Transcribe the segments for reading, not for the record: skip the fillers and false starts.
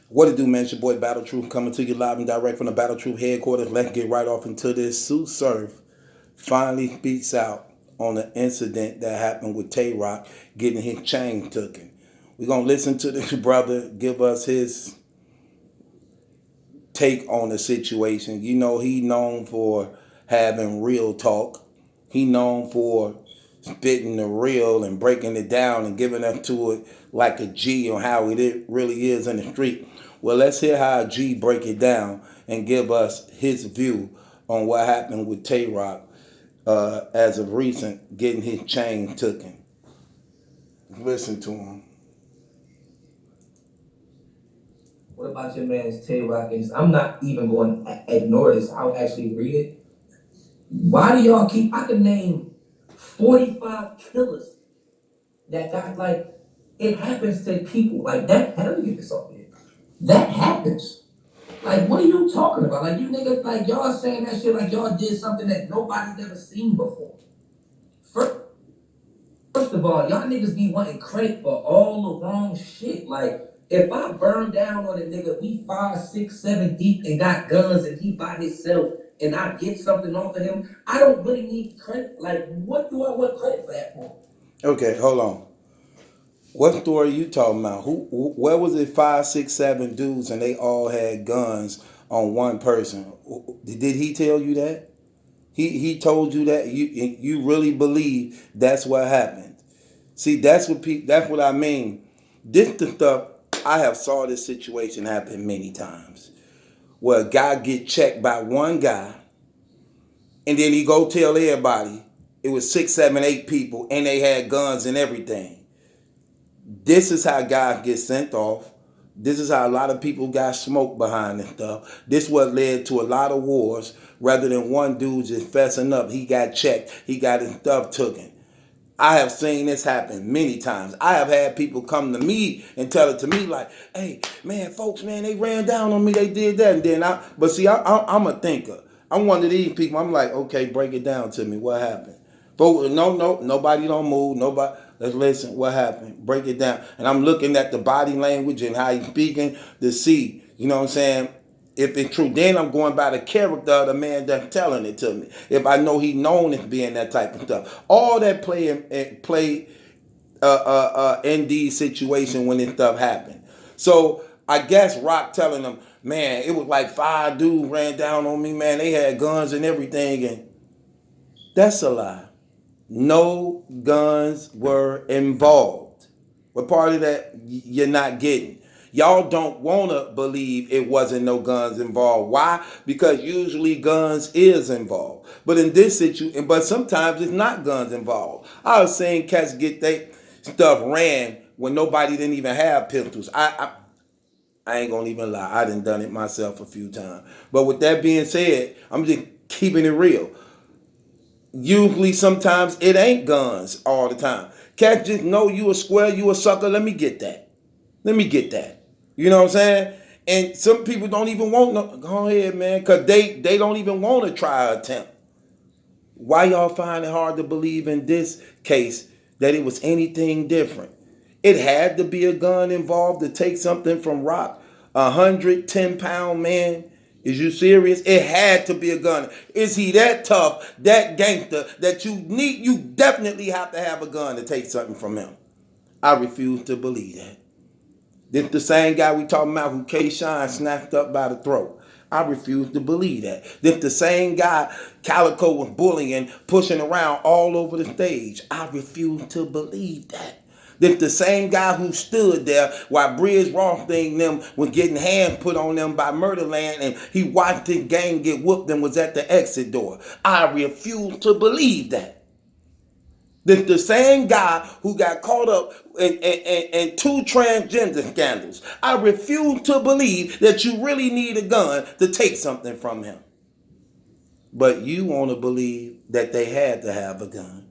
What it do, man? It's your boy Battle Truth coming to you live and direct from the Battle Truth headquarters. Let's get right off into this. Sue Surf finally speaks out on the incident that happened with Tay Rock getting his chain taken. We're going to listen to this brother give us his take on the situation. You know, he known for having real talk. He known for spitting the real and breaking it down and giving us to it like a G on how it really is in the street. Well, let's hear how a G break it down and give us his view on what happened with Tay Rock as of recent getting his chain taken. Listen to him. What about your man's Tay Rock? I'm not even going to ignore this. I'll actually read it. Why do y'all keep? I can name 45 killers that got like. It happens to people like that. How do you get this off here? That happens. Like, what are you talking about? Like, you niggas, like y'all saying that shit like y'all did something that nobody's ever seen before. First of all, y'all niggas be wanting credit for all the wrong shit. Like, if I burn down on a nigga, we 5, 6, 7 deep and got guns and he by himself and I get something off of him, I don't really need credit. Like, what do I want credit for that for? Okay, hold on. What story you talking about? Where was it? 5, 6, 7 dudes, and they all had guns on one person. Did he tell you that? He told you that you really believe that's what happened. See, that's what I mean. This the stuff I have saw this situation happen many times, where a guy get checked by one guy, and then he go tell everybody it was 6, 7, 8 people, and they had guns and everything. This is how guys get sent off. This is how a lot of people got smoked behind and stuff. This what led to a lot of wars rather than one dude just fessing up. He got checked. He got his stuff taken. I have seen this happen many times. I have had people come to me and tell it to me like, hey, man, folks, man, they ran down on me. They did that. And then but see, I'm a thinker. I'm one of these people. I'm like, okay, break it down to me. What happened? But no, nobody don't move. Nobody. Let's listen. What happened? Break it down. And I'm looking at the body language and how he's speaking to see. You know what I'm saying? If it's true, then I'm going by the character of the man that's telling it to me. If I know he known as being that type of stuff, all that play in these situation when this stuff happened. So I guess Rock telling them, man, it was like 5 dudes ran down on me, man. They had guns and everything, and that's a lie. No guns were involved. What part of that you're not getting? Y'all don't want to believe it wasn't no guns involved. Why? Because usually guns is involved. But in this situation, but sometimes it's not guns involved. I was saying cats get they stuff ran when nobody didn't even have pistols. I ain't gonna even lie. I done it myself a few times. But with that being said, I'm just keeping it real. Usually, sometimes it ain't guns all the time. Cats just know you a square, you a sucker. Let me get that. Let me get that. You know what I'm saying? And some people don't even want no. Go ahead, man, because they don't even want to try an attempt. Why y'all find it hard to believe in this case that it was anything different? It had to be a gun involved to take something from Rock. 110-pound man. Is you serious? It had to be a gun. Is he that tough, that gangster, that you definitely have to have a gun to take something from him? I refuse to believe that. This the same guy we talking about who K. Shine snatched up by the throat. I refuse to believe that. This the same guy Calico was bullying, pushing around all over the stage. I refuse to believe that. This the same guy who stood there while Bridge Rothstein them was getting hands put on them by Murderland and he watched his gang get whooped and was at the exit door. I refuse to believe that. The same guy who got caught up in 2 transgender scandals. I refuse to believe that you really need a gun to take something from him. But you want to believe that they had to have a gun.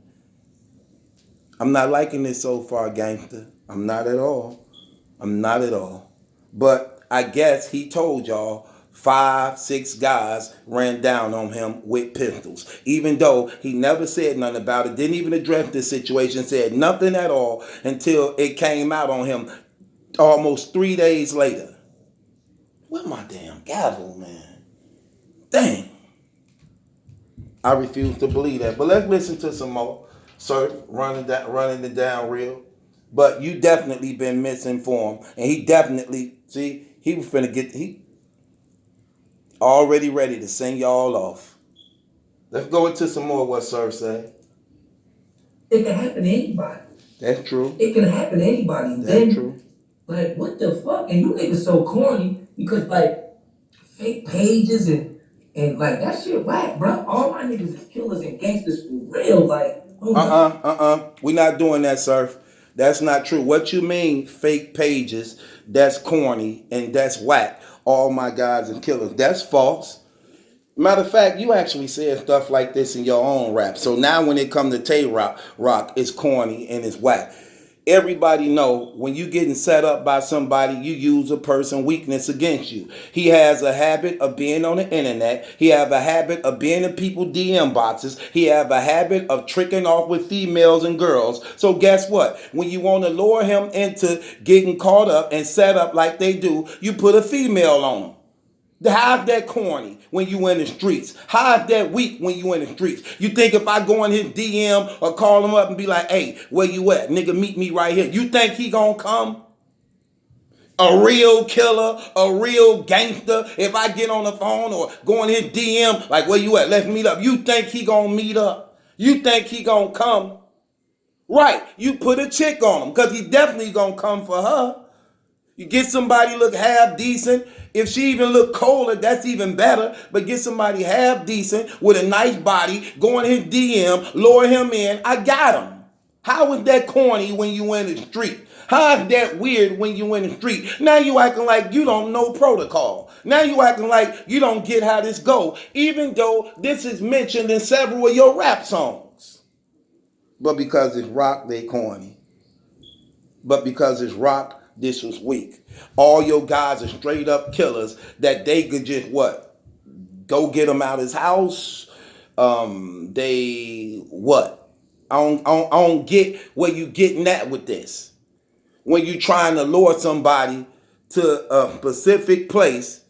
I'm not liking this so far, gangster. I'm not at all. I'm not at all. But I guess he told y'all 5, 6 guys ran down on him with pistols. Even though he never said nothing about it, didn't even address the situation, said nothing at all until it came out on him almost 3 days later. Where my damn gavel, man? Dang. I refuse to believe that. But let's listen to some more. Surf running it down real. But you definitely been misinformed. And he definitely, see, he was finna he already ready to sing y'all off. Let's go into some more of what Surf said. It can happen to anybody. That's true. It can happen to anybody. That's Then, true. like, what the fuck? And you niggas so corny because, like, fake pages and like, that shit whack, bro. All my niggas is killers and gangsters for real. Like, We not doing that, Surf. That's not true. What you mean, fake pages, that's corny and that's whack. All my guys and killers. That's false. Matter of fact, you actually said stuff like this in your own rap. So now when it come to Tay Rock, it's corny and it's whack. Everybody know when you getting set up by somebody, you use a person weakness against you. He has a habit of being on the internet. He have a habit of being in people DM boxes. He have a habit of tricking off with females and girls. So guess what? When you want to lure him into getting caught up and set up like they do, you put a female on him. How's that corny when you in the streets? How's that weak when you in the streets? You think if I go in his DM or call him up and be like, hey, where you at? Nigga, meet me right here. You think he gonna come? A real killer, a real gangster, if I get on the phone or go in his DM, like, where you at? Let's meet up. You think he gonna meet up? You think he gonna come? Right. You put a chick on him because he definitely gonna come for her. You get somebody look half decent. If she even look colder, that's even better. But get somebody half decent with a nice body, go in his DM, lure him in. I got him. How is that corny when you in the street? How is that weird when you in the street? Now you acting like you don't know protocol. Now you acting like you don't get how this go, even though this is mentioned in several of your rap songs. But because it's rock, they corny. But because it's rock, this was weak. All your guys are straight up killers that they could just what? Go get him out his house. They what? I don't get where you getting at with this. When you trying to lure somebody to a specific place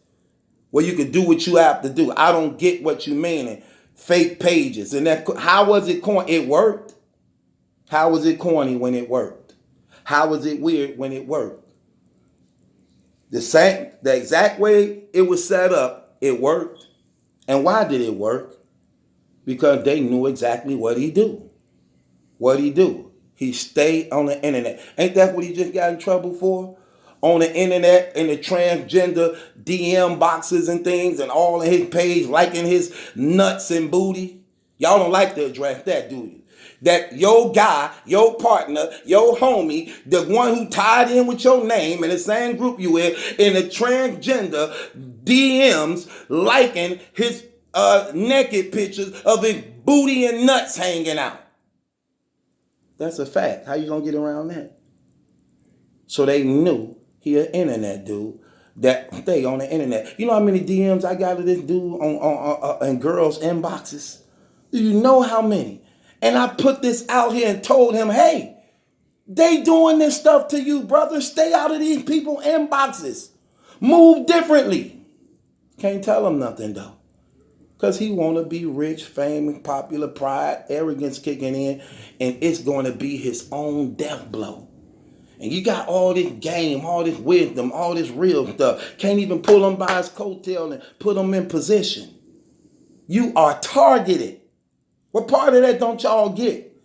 where you can do what you have to do. I don't get what you meaning. Fake pages. And that, how was it corny? It worked. How was it corny when it worked? How was it weird when it worked? The exact way it was set up, it worked. And why did it work? Because they knew exactly what he do. What he do? He stayed on the internet. Ain't that what he just got in trouble for? On the internet, in the transgender DM boxes and things, and all in his page, liking his nuts and booty. Y'all don't like to address that, do you? That your guy, your partner, your homie, the one who tied in with your name in the same group you in the transgender DMs, liking his naked pictures of his booty and nuts hanging out. That's a fact. How you gonna get around that? So they knew he an internet dude that stay on the internet. You know how many DMs I got of this dude on girls' inboxes? Do you know how many? And I put this out here and told him, hey, they doing this stuff to you, brother. Stay out of these people inboxes. Move differently. Can't tell him nothing though. Because he want to be rich, fame, popular, pride, arrogance kicking in. And it's going to be his own death blow. And you got all this game, all this wisdom, all this real stuff. Can't even pull him by his coattail and put him in position. You are targeted. What part of that don't y'all get?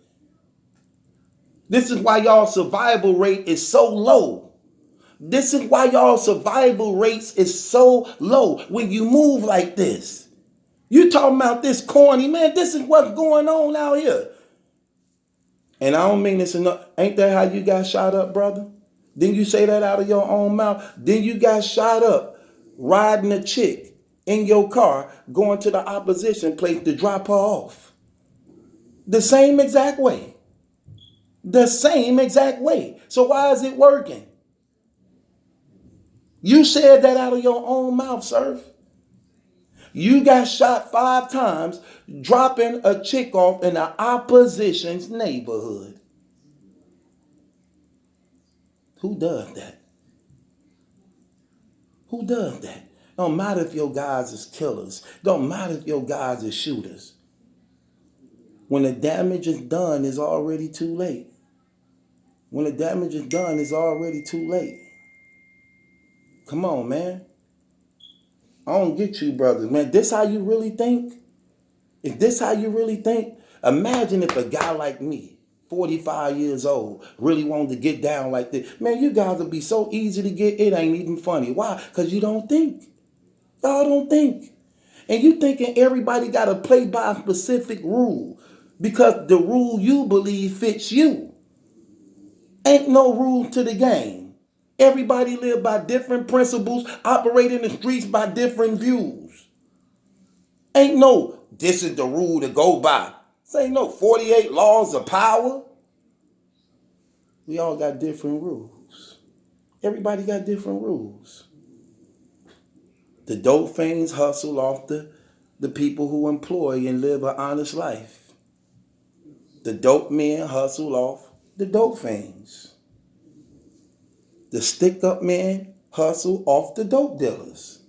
This is why y'all survival rate is so low. This is why y'all survival rates is so low when you move like this. You talking about this corny, man, this is what's going on out here. And I don't mean this enough. Ain't that how you got shot up, brother? Didn't you say that out of your own mouth? Then you got shot up riding a chick in your car going to the opposition place to drop her off. The same exact way. The same exact way. So why is it working? You said that out of your own mouth, sir. You got shot 5 times dropping a chick off in the opposition's neighborhood. Who does that? Who does that? Don't matter if your guys is killers. Don't matter if your guys is shooters. When the damage is done, it's already too late. When the damage is done, it's already too late. Come on, man. I don't get you, brothers, man. This how you really think? If this how you really think? Imagine if a guy like me, 45 years old, really wanted to get down like this. Man, you guys would be so easy to get, it ain't even funny. Why? Because you don't think. Y'all don't think. And you thinking everybody got to play by a specific rule because the rule you believe fits you. Ain't no rule to the game. Everybody live by different principles, operate in the streets by different views. Ain't no, this is the rule to go by. This ain't no 48 laws of power. We all got different rules. Everybody got different rules. The dope fiends hustle off the people who employ and live an honest life. The dope men hustle off the dope fiends. The stick up men hustle off the dope dealers.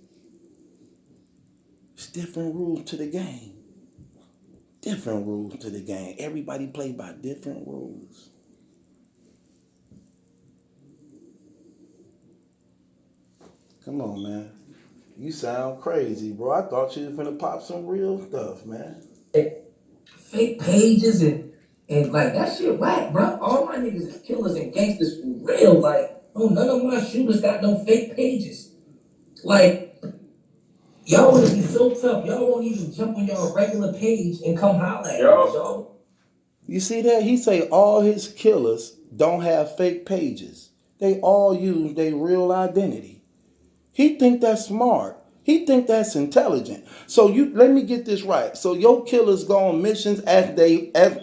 It's different rules to the game. Different rules to the game. Everybody play by different rules. Come on, man. You sound crazy, bro. I thought you was finna pop some real stuff, man. Fake pages and like that shit whack, bro. All my niggas is killers and gangsters for real. Like, oh, none of my shooters got no fake pages. Like, y'all wanna be so tough, y'all won't even jump on y'all regular page and come holler at y'all. You see that? He say all his killers don't have fake pages. They all use their real identity. He think that's smart. He think that's intelligent. So let me get this right. So your killers go on missions as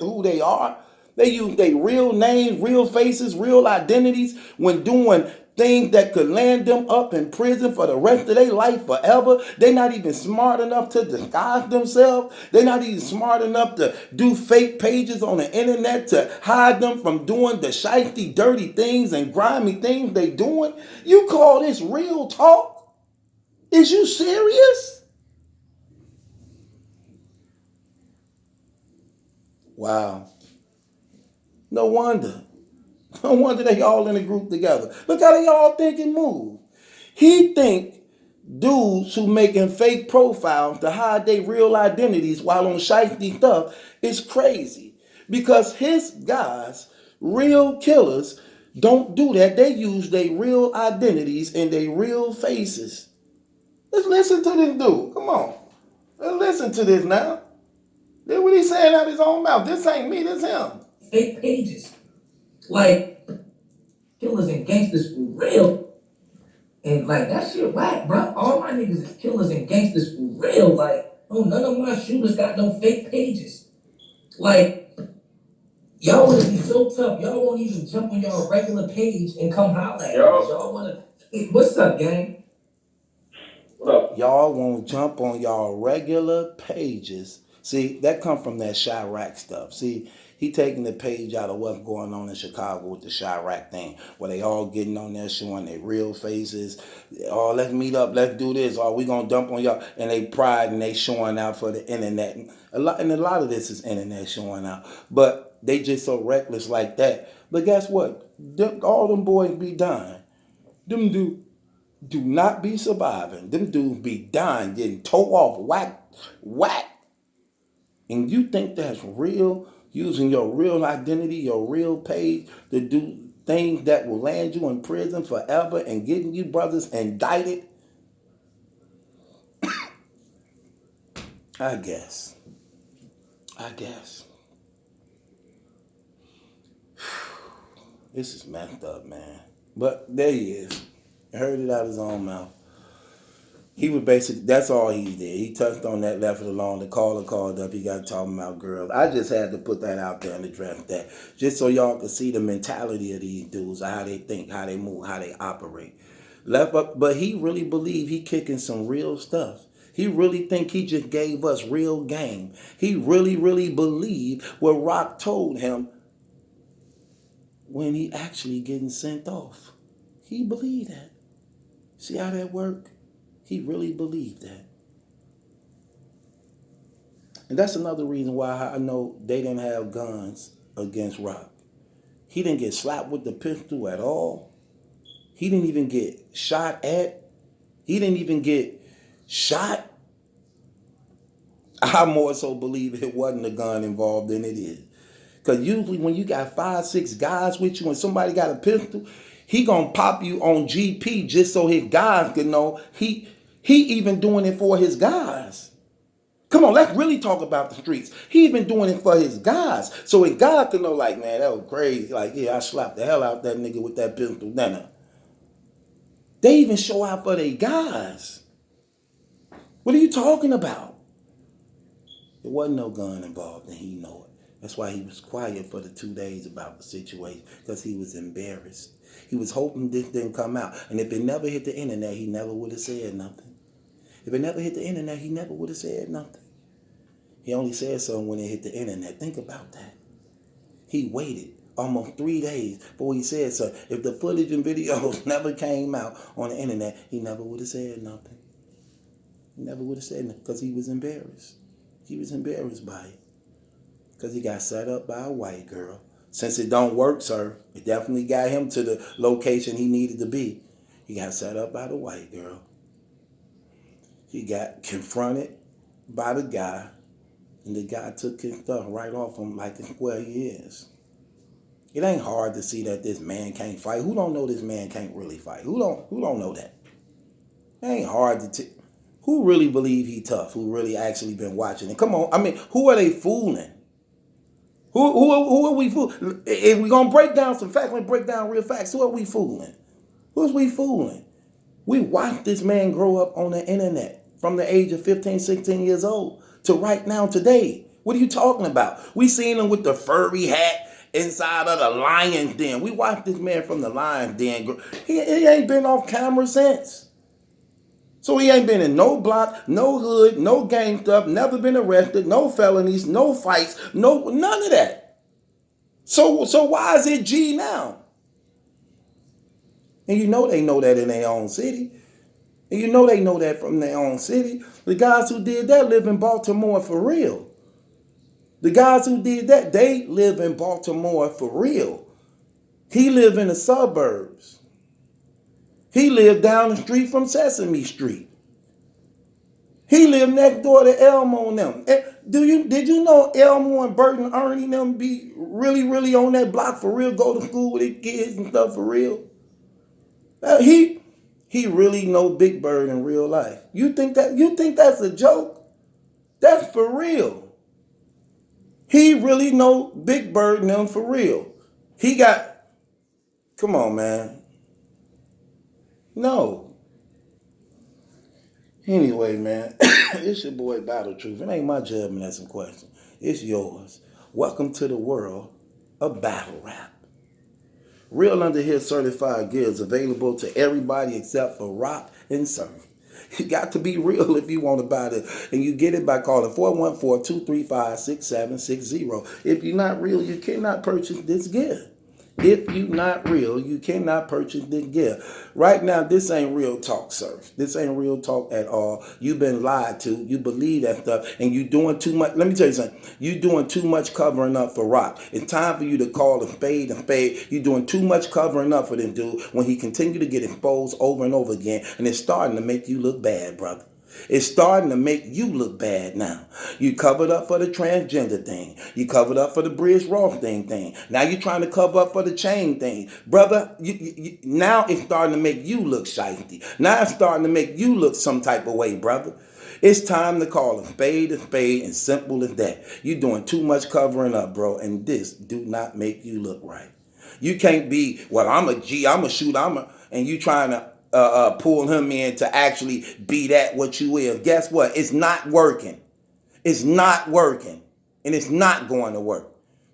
who they are. They use their real names, real faces, real identities when doing things that could land them up in prison for the rest of their life forever. They're not even smart enough to disguise themselves. They're not even smart enough to do fake pages on the internet to hide them from doing the shifty, dirty things and grimy things they doing. You call this real talk? Is you serious? Wow. No wonder. No wonder they all in a group together. Look how they all think and move. He think dudes who making fake profiles to hide their real identities while on shifty stuff is crazy. Because his guys, real killers, don't do that. They use their real identities and their real faces. Let's listen to this dude. Come on. Let's listen to this now. That's what he's saying out of his own mouth. This ain't me, this him. Fake pages. Like, killers and gangsters for real. And like that shit whack, bro. All my niggas is killers and gangsters for real. Like, oh, none of my shooters got no fake pages. Like, y'all wanna be so tough, y'all won't even jump on y'all regular page and come holler at y'all wanna. Hey, what's up, gang? What up? Y'all won't jump on y'all regular pages. See, that come from that Chirac stuff. See, he taking the page out of what's going on in Chicago with the Chirac thing, where they all getting on there showing their real faces. Oh, let's meet up, let's do this. Oh, we gonna dump on y'all, and they pride and they showing out for the internet. And a lot of this is internet showing out, but they just so reckless like that. But guess what? All them boys be dying. Them do not be surviving. Them dudes be dying, getting towed off, whack. And you think that's real? Using your real identity, your real page to do things that will land you in prison forever and getting you brothers indicted? I guess. This is messed up, man. But there he is. Heard it out of his own mouth. He was basically, that's all he did. He touched on that, left it alone. The caller called up. He got talking about girls. I just had to put that out there and address that. Just so y'all can see the mentality of these dudes, how they think, how they move, how they operate. But he really believed he kicking some real stuff. He really think he just gave us real game. He really, really believed what Rock told him when he actually getting sent off. He believed that. See how that worked? He really believed that. And that's another reason why I know they didn't have guns against Rock. He didn't get slapped with the pistol at all. He didn't even get shot at. He didn't even get shot. I more so believe it wasn't a gun involved than it is. Because usually when you got 5, 6 guys with you and somebody got a pistol, he gonna pop you on GP just so his guys can know he even doing it for his guys. Come on, let's really talk about the streets. He even doing it for his guys. So his guys can know, like, man, that was crazy. Like, yeah, I slapped the hell out that nigga with that pistol. Nah. They even show out for their guys. What are you talking about? There wasn't no gun involved and he know it. That's why he was quiet for the 2 days about the situation, because he was embarrassed. He was hoping this didn't come out. And if it never hit the internet, he never would have said nothing. If it never hit the internet, he never would have said nothing. He only said something when it hit the internet. Think about that. He waited almost 3 days before he said something. If the footage and videos never came out on the internet, he never would have said nothing. He never would have said nothing because he was embarrassed. He was embarrassed by it because he got set up by a white girl. Since it don't work, sir, it definitely got him to the location he needed to be. He got set up by the white girl. He got confronted by the guy, and the guy took his stuff right off him like where he is. It ain't hard to see that this man can't fight. Who don't know this man can't really fight? Who don't know that? It ain't hard to who really believe he tough? Who really actually been watching it? Come on, I mean, who are they fooling? Who are we fooling? If we're gonna break down some facts, we break down real facts. Who are we fooling? Who's we fooling? We watched this man grow up on the internet from the age of 15, 16 years old to right now today. What are you talking about? We seen him with the furry hat inside of the lion's den. We watched this man from the lion's den. He ain't been off camera since. So he ain't been in no block, no hood, no gang stuff, never been arrested, no felonies, no fights, none of that. So why is it G now? And you know that in their own city. And you know they know that from their own city. The guys who did that live in Baltimore for real. The guys who did that, they live in Baltimore for real. He lived in the suburbs. He lived down the street from Sesame Street. He lived next door to Elmo and them. Did you know Elmo and Bert and Ernie and them be really on that block for real, go to school with their kids and stuff for real? He really know Big Bird in real life. You think that's a joke? That's for real. He really know Big Bird and them for real. Come on, man. No. Anyway, man, it's your boy Battle Truth. It ain't my judgment that's in question. It's yours. Welcome to the world of battle rap. Real Under Here certified gear is available to everybody except for rock and surf. You got to be real if you want to buy this. And you get it by calling 414-235-6760. If you're not real, you cannot purchase this gear. If you're not real, you cannot purchase this gear. Right now, this ain't real talk, sir. This ain't real talk at all. You've been lied to. You believe that stuff. And you doing too much. Let me tell you something. You doing too much covering up for Rock. It's time for you to call a spade and spade. You doing too much covering up for this dude when he continue to get exposed over and over again. And it's starting to make you look bad, brother. It's starting to make you look bad now. You covered up for the transgender thing. You covered up for the Bridge Ross thing. Now you're trying to cover up for the chain thing. Brother, now it's starting to make you look shifty. Now it's starting to make you look some type of way, brother. It's time to call a spade, and simple as that. You're doing too much covering up, bro, and this do not make you look right. You can't be, well, I'm a G, I'm a shooter, and you trying to pull him in to actually be that what you is. Guess what? It's not working. It's not working. And it's not going to work.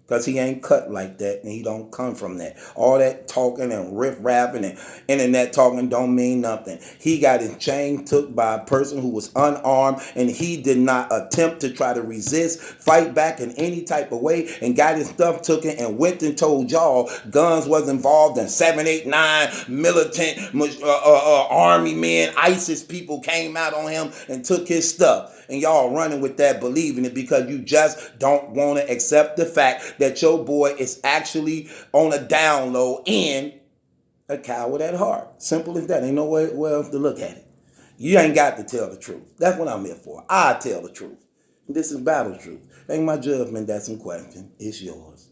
Because he ain't cut like that and he don't come from that. All that talking and riff-rapping and internet talking don't mean nothing. He got his chain took by a person who was unarmed and he did not attempt to try to resist, fight back in any type of way, and got his stuff taken and went and told y'all guns was involved in 789 militant army men, ISIS people came out on him and took his stuff. And y'all running with that, believing it because you just don't want to accept the fact that your boy is actually on a down low and a coward at heart. Simple as that. Ain't no way else to look at it. You ain't got to tell the truth. That's what I'm here for. I tell the truth. This is battle truth. Ain't my judgment that's in question. It's yours.